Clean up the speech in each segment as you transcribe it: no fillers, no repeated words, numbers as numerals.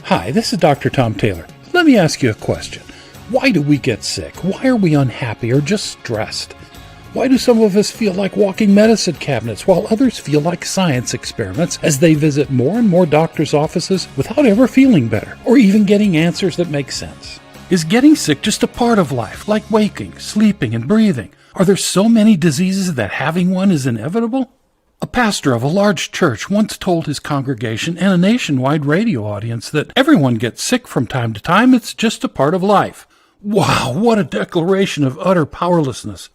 Hi, this is Dr. Tom Taylor. Let me ask you a question. Why do we get sick? Why are we unhappy or just stressed? Why do some of us feel like walking medicine cabinets while others feel like science experiments as they visit more and more doctors' offices without ever feeling better or even getting answers that make sense? Is getting sick just a part of life, like waking, sleeping, and breathing? Are there so many diseases that having one is inevitable? A pastor of a large church once told his congregation and a nationwide radio audience that everyone gets sick from time to time, it's just a part of life. Wow, what a declaration of utter powerlessness.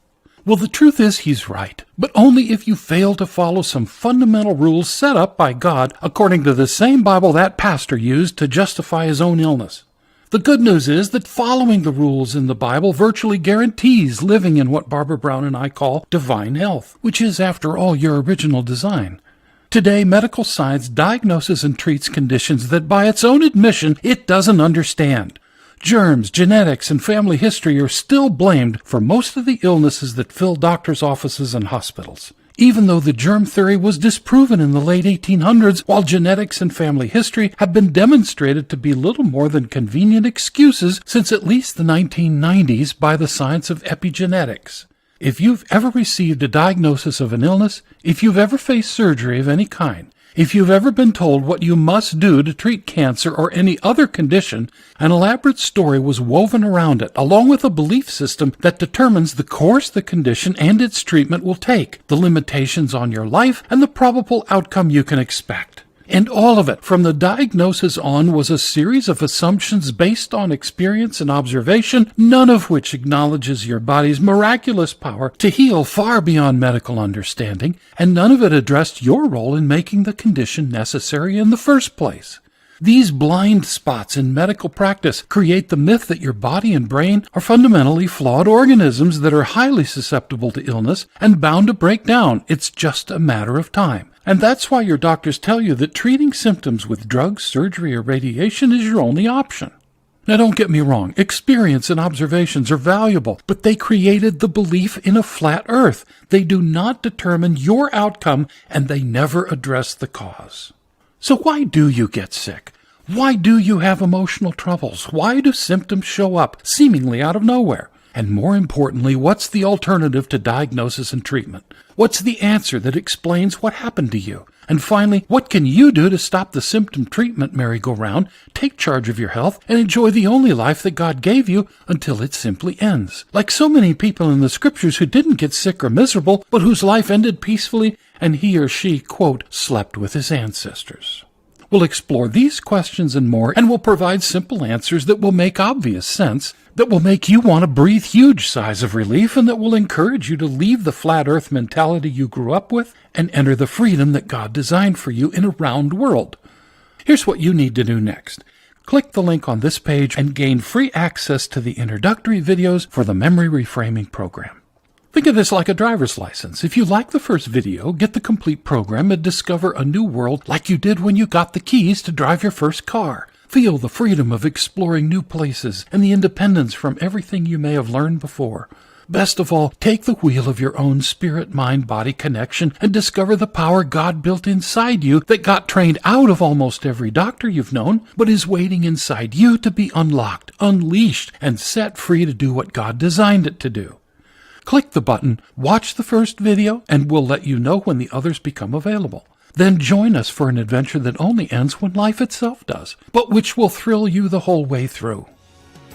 Well, the truth is he's right, but only if you fail to follow some fundamental rules set up by God according to the same Bible that pastor used to justify his own illness. The good news is that following the rules in the Bible virtually guarantees living in what Barbara Brown and I call divine health, which is, after all, your original design. Today, medical science diagnoses and treats conditions that, by its own admission, it doesn't understand. Germs, genetics, and family history are still blamed for most of the illnesses that fill doctors' offices and hospitals. Even though the germ theory was disproven in the late 1800s, while genetics and family history have been demonstrated to be little more than convenient excuses since at least the 1990s by the science of epigenetics. If you've ever received a diagnosis of an illness, if you've ever faced surgery of any kind, if you've ever been told what you must do to treat cancer or any other condition, an elaborate story was woven around it, along with a belief system that determines the course the condition and its treatment will take, the limitations on your life, and the probable outcome you can expect. And all of it, from the diagnosis on, was a series of assumptions based on experience and observation, none of which acknowledges your body's miraculous power to heal far beyond medical understanding, and none of it addressed your role in making the condition necessary in the first place. These blind spots in medical practice create the myth that your body and brain are fundamentally flawed organisms that are highly susceptible to illness and bound to break down. It's just a matter of time. And that's why your doctors tell you that treating symptoms with drugs, surgery, or radiation is your only option. Now, don't get me wrong. Experience and observations are valuable, but they created the belief in a flat earth. They do not determine your outcome, and they never address the cause. So why do you get sick? Why do you have emotional troubles? Why do symptoms show up, seemingly out of nowhere? And more importantly, what's the alternative to diagnosis and treatment? What's the answer that explains what happened to you? And finally, what can you do to stop the symptom treatment merry-go-round, take charge of your health, and enjoy the only life that God gave you until it simply ends? Like so many people in the scriptures who didn't get sick or miserable, but whose life ended peacefully, and he or she, quote, slept with his ancestors. We'll explore these questions and more, and we'll provide simple answers that will make obvious sense, that will make you want to breathe huge sighs of relief, and that will encourage you to leave the flat earth mentality you grew up with and enter the freedom that God designed for you in a round world. Here's what you need to do next. Click the link on this page and gain free access to the introductory videos for the Memory Reframing Program. Think of this like a driver's license. If you like the first video, get the complete program and discover a new world like you did when you got the keys to drive your first car. Feel the freedom of exploring new places and the independence from everything you may have learned before. Best of all, take the wheel of your own spirit-mind-body connection and discover the power God built inside you that got trained out of almost every doctor you've known, but is waiting inside you to be unlocked, unleashed, and set free to do what God designed it to do. Click the button, watch the first video, and we'll let you know when the others become available. Then join us for an adventure that only ends when life itself does, but which will thrill you the whole way through.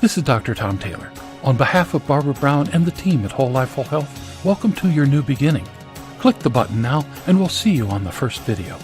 This is Dr. Tom Taylor. On behalf of Barbara Brown and the team at Whole Life Whole Health, welcome to your new beginning. Click the button now, and we'll see you on the first video.